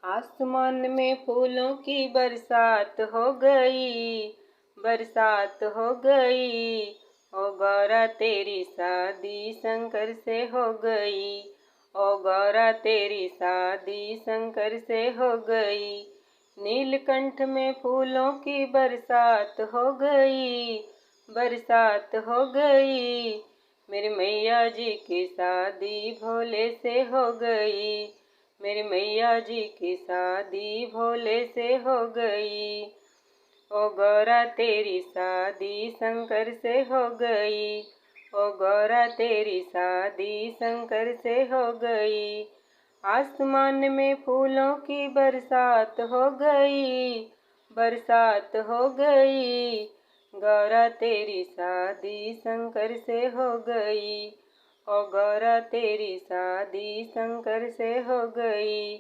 आसमान में फूलों की बरसात हो गई, बरसात हो गई। ओ गौरा तेरी शादी शंकर से हो गई, ओ गौरा तेरी शादी शंकर से हो गई। नीलकंठ में फूलों की बरसात हो गई, बरसात हो गई। मेरी मैया जी की शादी भोले से हो गई, मेरी मैया जी की शादी भोले से हो गई। ओ गौरा तेरी शादी शंकर से हो गई, ओ गौरा तेरी शादी शंकर से हो गई। आसमान में फूलों की बरसात हो गई, बरसात हो गई। गौरा तेरी शादी शंकर से हो गई, ओ गौरा तेरी शादी शंकर से हो गई।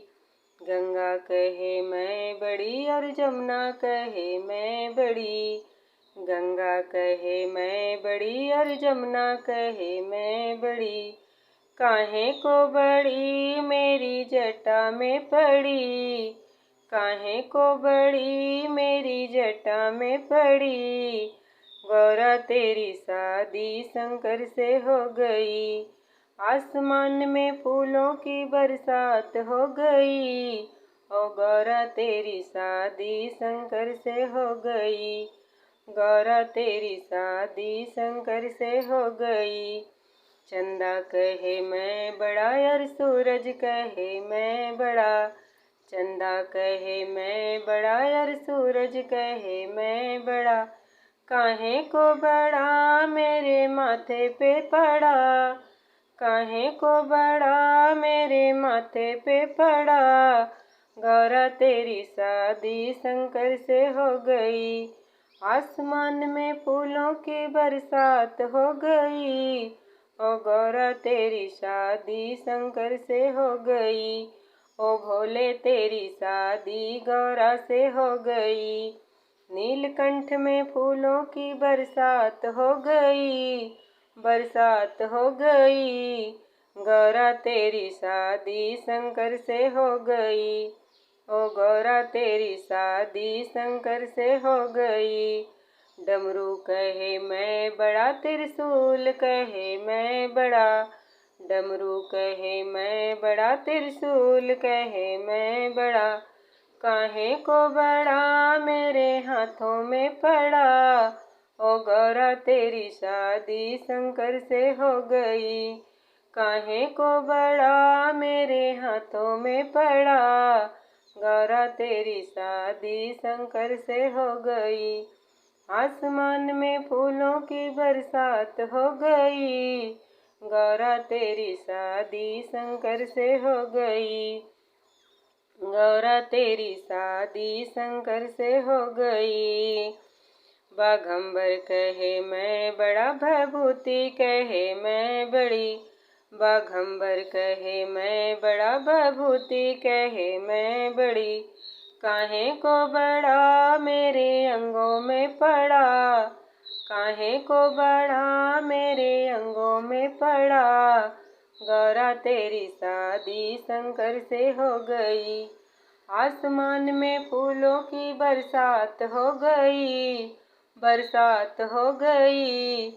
गंगा कहे मैं बड़ी और जमुना कहे मैं बड़ी, गंगा कहे मैं बड़ी और जमुना कहे मैं बड़ी। काहे को बड़ी मेरी जटा में पड़ी, काहे को बड़ी मेरी जटा में पड़ी। गौरा तेरी शादी शंकर से हो गई, आसमान में फूलों की बरसात हो गई। ओ गौरा तेरी शादी शंकर से हो गई, गौरा तेरी शादी शंकर से हो गई। चंदा कहे मैं बड़ा और सूरज कहे मैं बड़ा, चंदा कहे मैं बड़ा और सूरज कहे मैं बड़ा। काहे को बड़ा मेरे माथे पे पड़ा, काहे को बड़ा मेरे माथे पे पड़ा। गौरा तेरी शादी शंकर से हो गई, आसमान में फूलों की बरसात हो गई। ओ गौरा तेरी शादी शंकर से हो गई, ओ भोले तेरी शादी गौरा से हो गई। नीलकंठ में फूलों की बरसात हो गई, बरसात हो गई। गौरा तेरी शादी शंकर से हो गई, ओ गौरा तेरी शादी शंकर से हो गई। डमरू कहे मैं बड़ा त्रिशूल कहे मैं बड़ा, डमरू कहे मैं बड़ा त्रिशूल कहे मैं बड़ा। काहे को बड़ा मेरे हाथों में पड़ा, ओ गौरा तेरी शादी शंकर से हो गई। काहे को बड़ा मेरे हाथों में पड़ा, गौरा तेरी शादी शंकर से हो गई। आसमान में फूलों की बरसात हो गई, गौरा तेरी शादी शंकर से हो गई, गौरा तेरी शादी शंकर से हो गई। बाघंबर कहे मैं बड़ा भभूति कहे मैं बड़ी, बाघंबर कहे मैं बड़ा भभूति कहे मैं बड़ी। काहे को बड़ा मेरे अंगों में पड़ा, काहे को बड़ा मेरे अंगों में पड़ा। गौरा तेरी शादी शंकर से हो गई, आसमान में फूलों की बरसात हो गई, बरसात हो गई।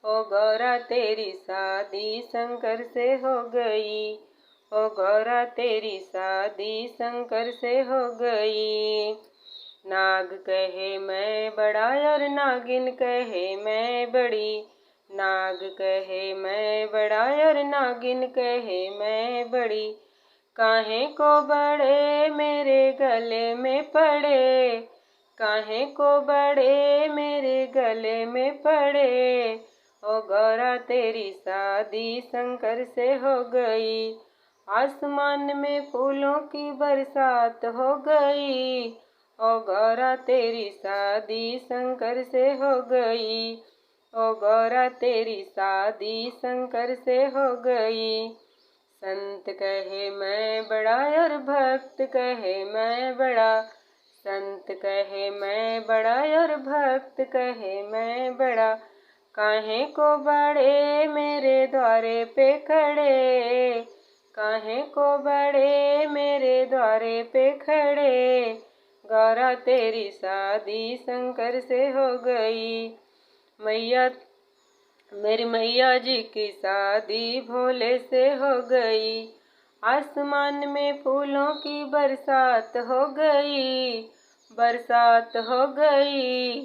ओ गौरा तेरी शादी शंकर से हो गई, ओ गौरा तेरी शादी शंकर से हो गई। नाग कहे मैं बड़ा और नागिन कहे मैं बड़ी, नाग कहे मैं बड़ा और नागिन कहे मैं बड़ी। काहे को बड़े मेरे गले में पड़े, काहे को बड़े मेरे गले में पड़े। ओ गौरा तेरी शादी शंकर से हो गई, आसमान में फूलों की बरसात हो गई। ओ गौरा तेरी शादी शंकर से हो गई, ओ गौरा तेरी शादी शंकर से हो गई। संत कहे मैं बड़ा और भक्त कहे मैं बड़ा, संत कहे मैं बड़ा और भक्त कहे मैं बड़ा। काहे को बड़े मेरे द्वारे पे खड़े, काहे को बड़े मेरे द्वारे पे खड़े, गौरा तेरी शादी शंकर से हो गई। मैया मेरी मैया जी की शादी भोले से हो गई। आसमान में फूलों की बरसात हो गई, बरसात हो गई।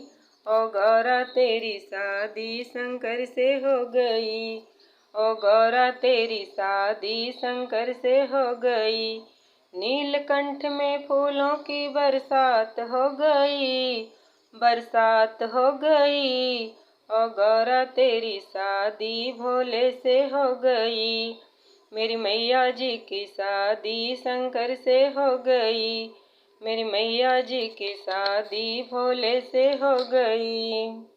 ओ गौरा तेरी शादी शंकर से हो गई, ओ गौरा तेरी शादी शंकर से हो गई। नीलकंठ में फूलों की बरसात हो गई, बरसात हो गई। ओ गौरा तेरी शादी भोले से हो गई। मेरी मैया जी की शादी शंकर से हो गई, मेरी मैया जी की शादी भोले से हो गई।